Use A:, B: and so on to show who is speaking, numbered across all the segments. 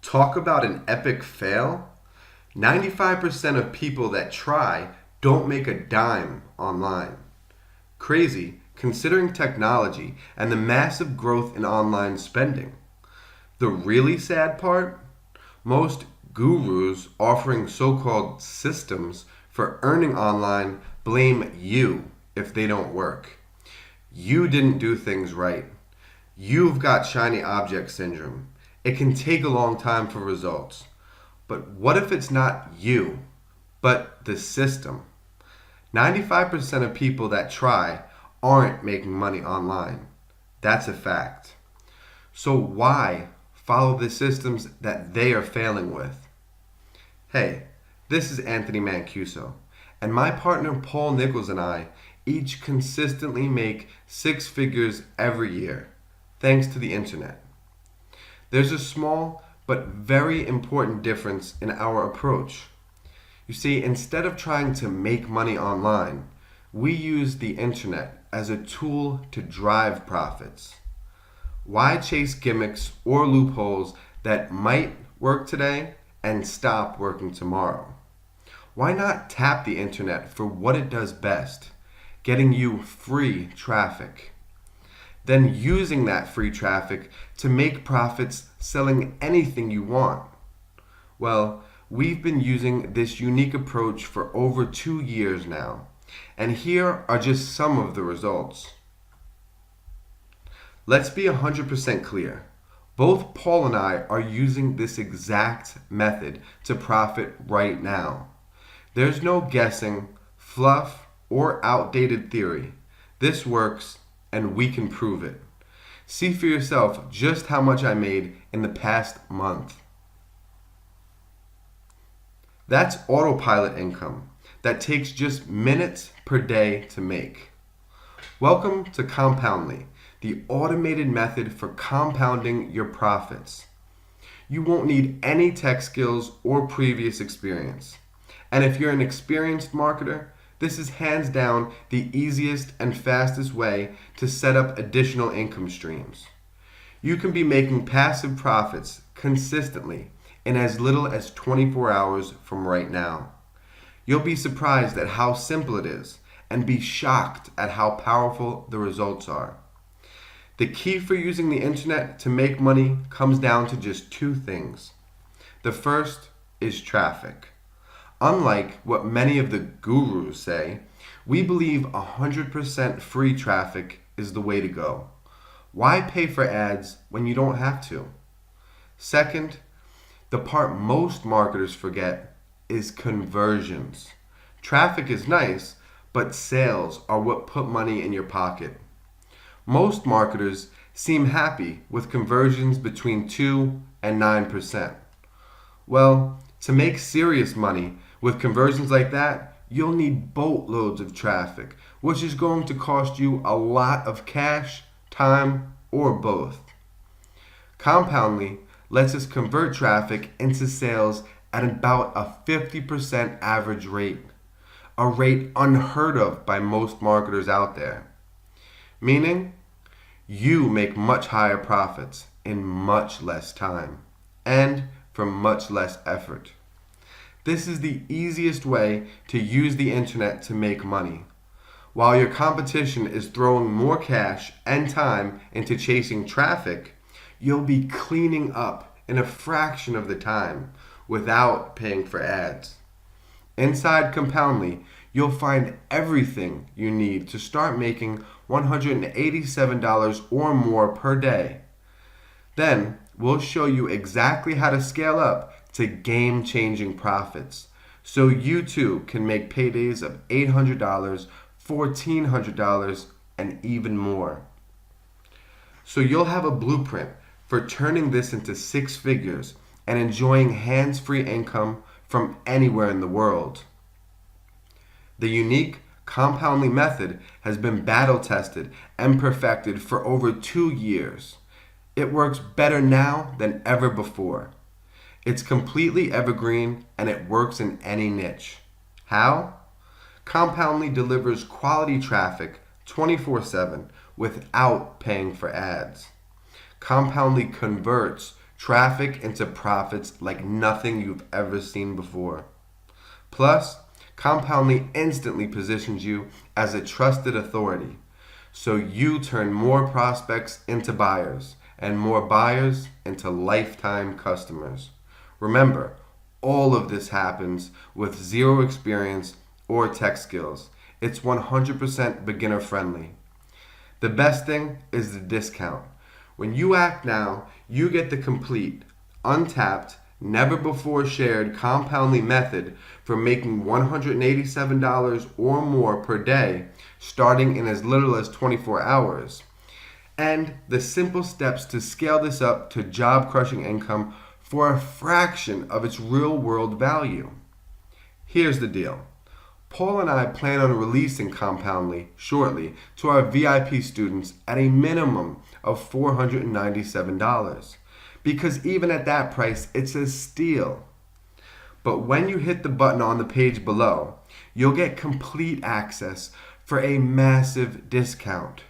A: Talk about an epic fail. 95% of people that try don't make a dime online. Crazy, considering technology and the massive growth in online spending. The really sad part? Most gurus offering so-called systems for earning online blame you if they don't work. You didn't do things right. You've got shiny object syndrome. It can take a long time for results. But what if it's not you, but the system? 95% of people that try aren't making money online. That's a fact. So why follow the systems that they are failing with? Hey, this is Anthony Mancuso, and my partner Paul Nichols and I each consistently make six figures every year, thanks to the internet. There's a small but very important difference in our approach. You see, instead of trying to make money online, we use the internet as a tool to drive profits. Why chase gimmicks or loopholes that might work today and stop working tomorrow? Why not tap the internet for what it does best, getting you free traffic? Then using that free traffic to make profits selling anything you want. Well, we've been using this unique approach for over 2 years now, and here are just some of the results. Let's be 100% clear. Both Paul and I are using this exact method to profit right now. There's no guessing, fluff, or outdated theory. This works, and we can prove it. See for yourself just how much I made in the past month. That's autopilot income that takes just minutes per day to make. Welcome to Compoundly, the automated method for compounding your profits. You won't need any tech skills or previous experience. And if you're an experienced marketer, this is hands down the easiest and fastest way to set up additional income streams. You can be making passive profits consistently in as little as 24 hours from right now. You'll be surprised at how simple it is and be shocked at how powerful the results are. The key for using the internet to make money comes down to just two things. The first is traffic. Unlike what many of the gurus say, we believe 100% free traffic is the way to go. Why pay for ads when you don't have to? Second, the part most marketers forget is conversions. Traffic is nice, but sales are what put money in your pocket. Most marketers seem happy with conversions between 2 and 9%. Well, to make serious money with conversions like that, you'll need boatloads of traffic, which is going to cost you a lot of cash, time, or both. Compoundly lets us convert traffic into sales at about a 50% average rate, a rate unheard of by most marketers out there. Meaning, you make much higher profits in much less time and from much less effort. This is the easiest way to use the internet to make money. While your competition is throwing more cash and time into chasing traffic, you'll be cleaning up in a fraction of the time without paying for ads. Inside Compoundly, you'll find everything you need to start making $187 or more per day. Then, we'll show you exactly how to scale up to game-changing profits, so you too can make paydays of $800, $1,400, and even more. So you'll have a blueprint for turning this into six figures and enjoying hands-free income from anywhere in the world. The unique Compoundly method has been battle-tested and perfected for over 2 years. It works better now than ever before. It's completely evergreen and it works in any niche. How? Compoundly delivers quality traffic 24/7 without paying for ads. Compoundly converts traffic into profits like nothing you've ever seen before. Plus, Compoundly instantly positions you as a trusted authority, so you turn more prospects into buyers and more buyers into lifetime customers. Remember, all of this happens with zero experience or tech skills. It's 100% beginner friendly. The best thing is the discount. When you act now, you get the complete, untapped, never before shared Compoundly method for making $187 or more per day, starting in as little as 24 hours. And the simple steps to scale this up to job crushing income for a fraction of its real world value. Here's the deal. Paul and I plan on releasing Compoundly shortly to our VIP students at a minimum of $497. Because even at that price, it's a steal. But when you hit the button on the page below, you'll get complete access for a massive discount.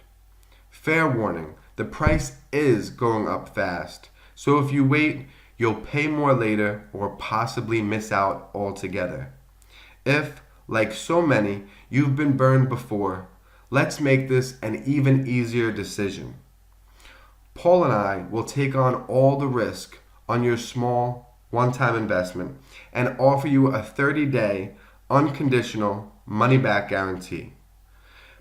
A: Fair warning, the price is going up fast. So if you wait, you'll pay more later or possibly miss out altogether. If, like so many, you've been burned before, let's make this an even easier decision. Paul and I will take on all the risk on your small, one-time investment and offer you a 30-day, unconditional money-back guarantee.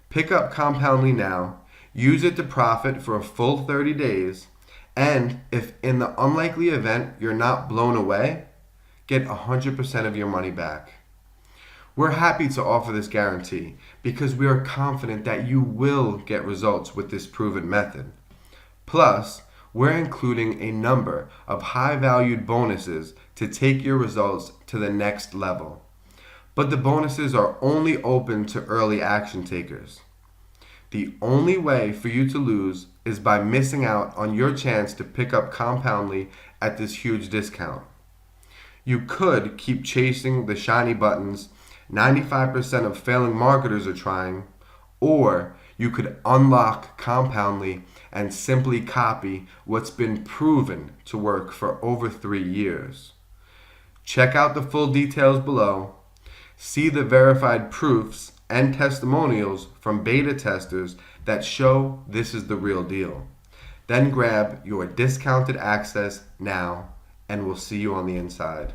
A: Pick up Compoundly now, use it to profit for a full 30 days, and if in the unlikely event you're not blown away, get 100% of your money back. We're happy to offer this guarantee because we are confident that you will get results with this proven method. Plus, we're including a number of high-valued bonuses to take your results to the next level. But the bonuses are only open to early action takers. The only way for you to lose is by missing out on your chance to pick up Compoundly at this huge discount. You could keep chasing the shiny buttons 95% of failing marketers are trying, or you could unlock Compoundly and simply copy what's been proven to work for over 3 years. Check out the full details below. See the verified proofs and testimonials from beta testers that show this is the real deal. Then grab your discounted access now, and we'll see you on the inside.